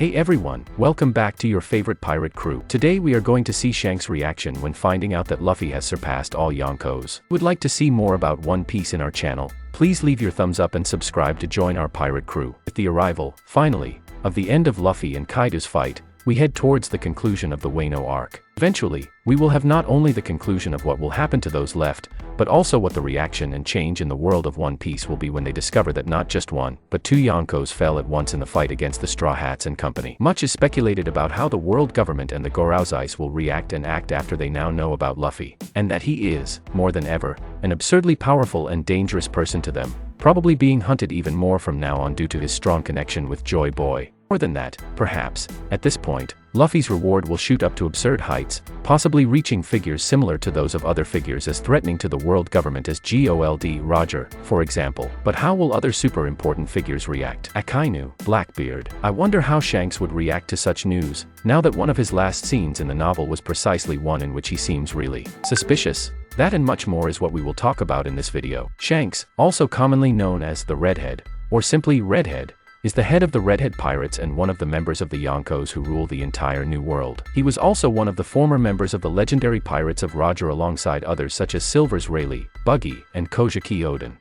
Hey everyone, welcome back to your favorite pirate crew. Today we are going to see Shanks' reaction when finding out that Luffy has surpassed all Yonkos. Would like to see more about One Piece in our channel? Please leave your thumbs up and subscribe to join our pirate crew. With the arrival, finally, of the end of Luffy and Kaido's fight, we head towards the conclusion of the Wano arc. Eventually, we will have not only the conclusion of what will happen to those left, but also what the reaction and change in the world of One Piece will be when they discover that not just one, but two Yonkos fell at once in the fight against the Straw Hats and company. Much is speculated about how the world government and the Gorau's will react and act after they now know about Luffy, and that he is, more than ever, an absurdly powerful and dangerous person to them, probably being hunted even more from now on due to his strong connection with Joy Boy. More than that, perhaps, at this point, Luffy's reward will shoot up to absurd heights, possibly reaching figures similar to those of other figures as threatening to the world government as Gold Roger, for example. But how will other super important figures react? Akainu, Blackbeard. I wonder how Shanks would react to such news, now that one of his last scenes in the novel was precisely one in which he seems really suspicious. That and much more is what we will talk about in this video. Shanks, also commonly known as the Redhead, or simply Redhead, is the head of the Redhead Pirates and one of the members of the Yonkos who rule the entire New World. He was also one of the former members of the legendary Pirates of Roger alongside others such as Silver's Rayleigh, Buggy, and Kojaki Odin.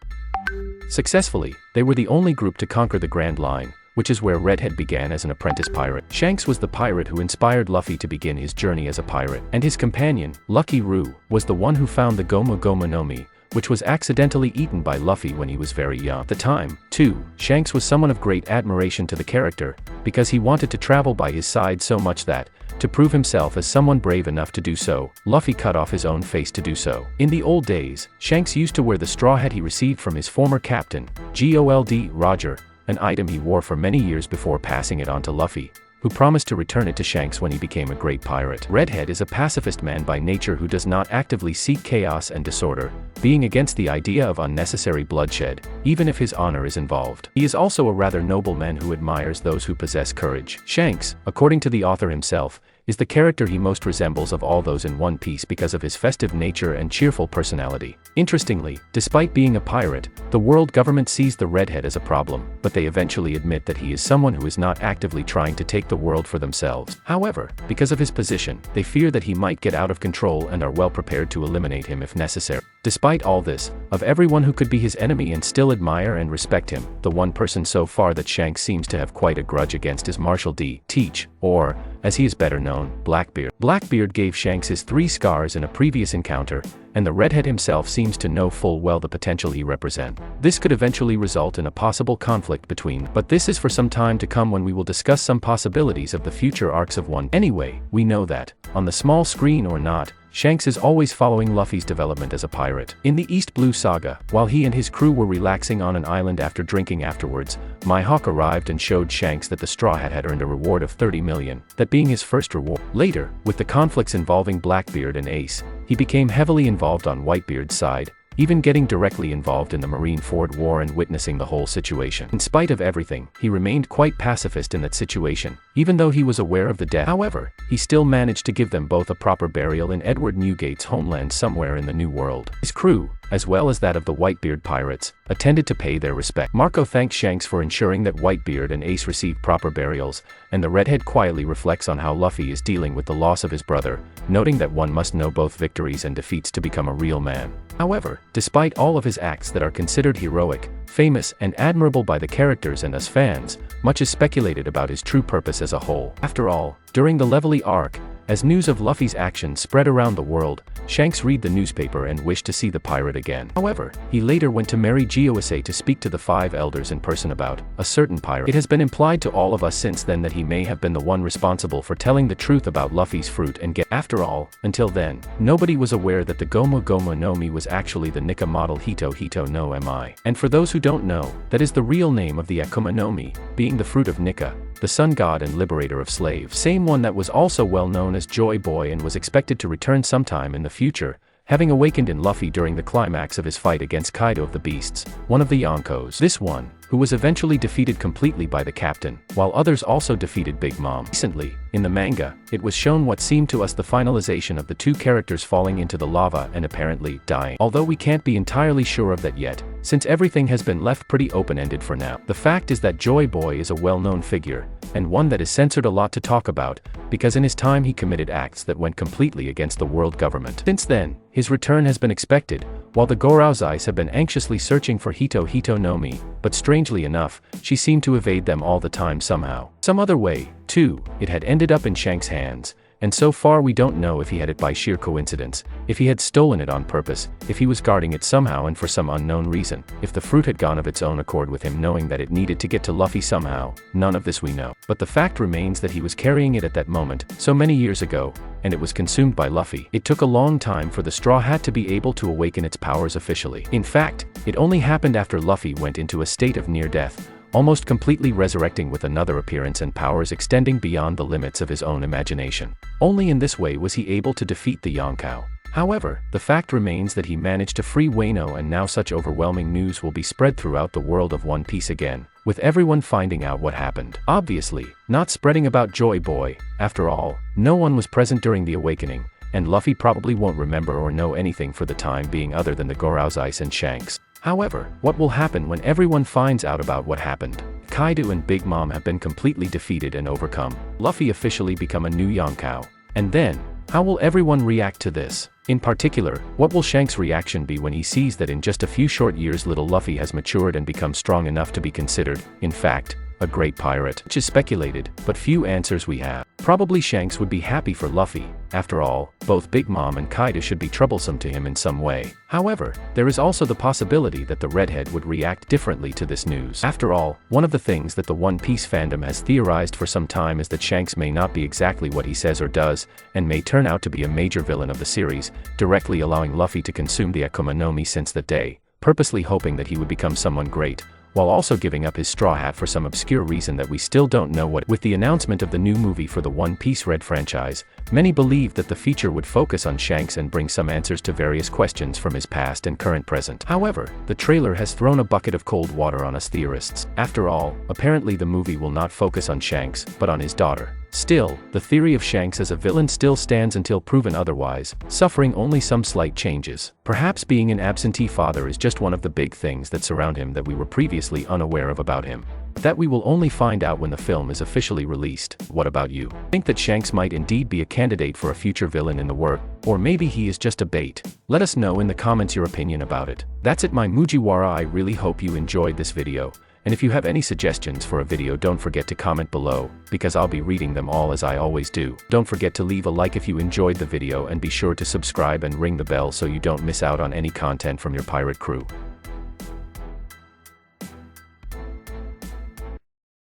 Successfully, they were the only group to conquer the Grand Line, which is where Redhead began as an apprentice pirate. Shanks was the pirate who inspired Luffy to begin his journey as a pirate, and his companion, Lucky Roo, was the one who found the Gomu Gomu no Mi, which was accidentally eaten by Luffy when he was very young. At the time, too, Shanks was someone of great admiration to the character, because he wanted to travel by his side so much that, to prove himself as someone brave enough to do so, Luffy cut off his own face to do so. In the old days, Shanks used to wear the straw hat he received from his former captain, Gold Roger, an item he wore for many years before passing it on to Luffy, who promised to return it to Shanks when he became a great pirate. Redhead is a pacifist man by nature who does not actively seek chaos and disorder, being against the idea of unnecessary bloodshed, even if his honor is involved. He is also a rather noble man who admires those who possess courage. Shanks, according to the author himself, is the character he most resembles of all those in One Piece because of his festive nature and cheerful personality. Interestingly, despite being a pirate, the world government sees the Redhead as a problem, but they eventually admit that he is someone who is not actively trying to take the world for themselves. However, because of his position, they fear that he might get out of control and are well prepared to eliminate him if necessary. Despite all this, of everyone who could be his enemy and still admire and respect him, the one person so far that Shanks seems to have quite a grudge against is Marshal D. Teach, or, as he is better known, Blackbeard. Blackbeard gave Shanks his 3 scars in a previous encounter, and the Redhead himself seems to know full well the potential he represents. This could eventually result in a possible conflict between, but this is for some time to come when we will discuss some possibilities of the future arcs of One. Anyway, we know that, on the small screen or not, Shanks is always following Luffy's development as a pirate. In the East Blue Saga, while he and his crew were relaxing on an island after drinking afterwards, Mihawk arrived and showed Shanks that the Straw Hat had earned a reward of 30 million, that being his first reward. Later, with the conflicts involving Blackbeard and Ace, he became heavily involved on Whitebeard's side, even getting directly involved in the Marineford War and witnessing the whole situation. In spite of everything, he remained quite pacifist in that situation, even though he was aware of the death. However, he still managed to give them both a proper burial in Edward Newgate's homeland somewhere in the New World. His crew, as well as that of the Whitebeard pirates, attended to pay their respect. Marco thanks Shanks for ensuring that Whitebeard and Ace receive proper burials, and the Redhead quietly reflects on how Luffy is dealing with the loss of his brother, noting that one must know both victories and defeats to become a real man. However, despite all of his acts that are considered heroic, famous, and admirable by the characters and us fans, much is speculated about his true purpose as a whole. After all, during the Levelly arc, as news of Luffy's actions spread around the world, Shanks read the newspaper and wished to see the pirate again. However, he later went to Mary Gosa to speak to the 5 elders in person about a certain pirate. It has been implied to all of us since then that he may have been the one responsible for telling the truth about Luffy's fruit and get. After all, until then, nobody was aware that the Gomu Gomu no Mi was actually the Nika model Hito no Mi. And for those who don't know, that is the real name of the Akuma no Mi, being the fruit of Nika, the sun god and liberator of slaves. Same one that was also well known as Joy Boy and was expected to return sometime in the future, having awakened in Luffy during the climax of his fight against Kaido of the Beasts, one of the Yonkos. This one, who was eventually defeated completely by the captain, while others also defeated Big Mom. Recently, in the manga, it was shown what seemed to us the finalization of the two characters falling into the lava and apparently dying. Although we can't be entirely sure of that yet, since everything has been left pretty open-ended for now. The fact is that Joy Boy is a well-known figure, and one that is censored a lot to talk about, because in his time he committed acts that went completely against the world government. Since then, his return has been expected, while the Gorouzais have been anxiously searching for Hito no Mi, but strangely enough, she seemed to evade them all the time somehow. Some other way, too, it had ended up in Shanks' hands, and so far we don't know if he had it by sheer coincidence, if he had stolen it on purpose, if he was guarding it somehow and for some unknown reason, if the fruit had gone of its own accord with him knowing that it needed to get to Luffy somehow. None of this we know. But the fact remains that he was carrying it at that moment, so many years ago, and it was consumed by Luffy. It took a long time for the Straw Hat to be able to awaken its powers officially. In fact, it only happened after Luffy went into a state of near death, almost completely resurrecting with another appearance and powers extending beyond the limits of his own imagination. Only in this way was he able to defeat the Yonko. However, the fact remains that he managed to free Wano, and now such overwhelming news will be spread throughout the world of One Piece again, with everyone finding out what happened. Obviously, not spreading about Joy Boy. After all, no one was present during the awakening, and Luffy probably won't remember or know anything for the time being other than the Gorouzais and Shanks. However, what will happen when everyone finds out about what happened? Kaido and Big Mom have been completely defeated and overcome. Luffy officially become a new Yonko. And then, how will everyone react to this? In particular, what will Shanks' reaction be when he sees that in just a few short years little Luffy has matured and become strong enough to be considered, in fact, a great pirate? Which is speculated, but few answers we have. Probably Shanks would be happy for Luffy. After all, both Big Mom and Kaido should be troublesome to him in some way. However, there is also the possibility that the redhead would react differently to this news. After all, one of the things that the One Piece fandom has theorized for some time is that Shanks may not be exactly what he says or does, and may turn out to be a major villain of the series, directly allowing Luffy to consume the Akuma no Mi since that day, purposely hoping that he would become someone great, while also giving up his Straw Hat for some obscure reason that we still don't know what. With the announcement of the new movie for the One Piece Red franchise, many believed that the feature would focus on Shanks and bring some answers to various questions from his past and current present. However, the trailer has thrown a bucket of cold water on us theorists. After all, apparently the movie will not focus on Shanks, but on his daughter. Still, the theory of Shanks as a villain still stands until proven otherwise, suffering only some slight changes. Perhaps being an absentee father is just one of the big things that surround him that we were previously unaware of about him. That we will only find out when the film is officially released. What about you? Think that Shanks might indeed be a candidate for a future villain in the work, or maybe he is just a bait? Let us know in the comments your opinion about it. That's it, my Mujiwara. I really hope you enjoyed this video. And if you have any suggestions for a video, don't forget to comment below, because I'll be reading them all as I always do. Don't forget to leave a like if you enjoyed the video, and be sure to subscribe and ring the bell so you don't miss out on any content from your pirate crew.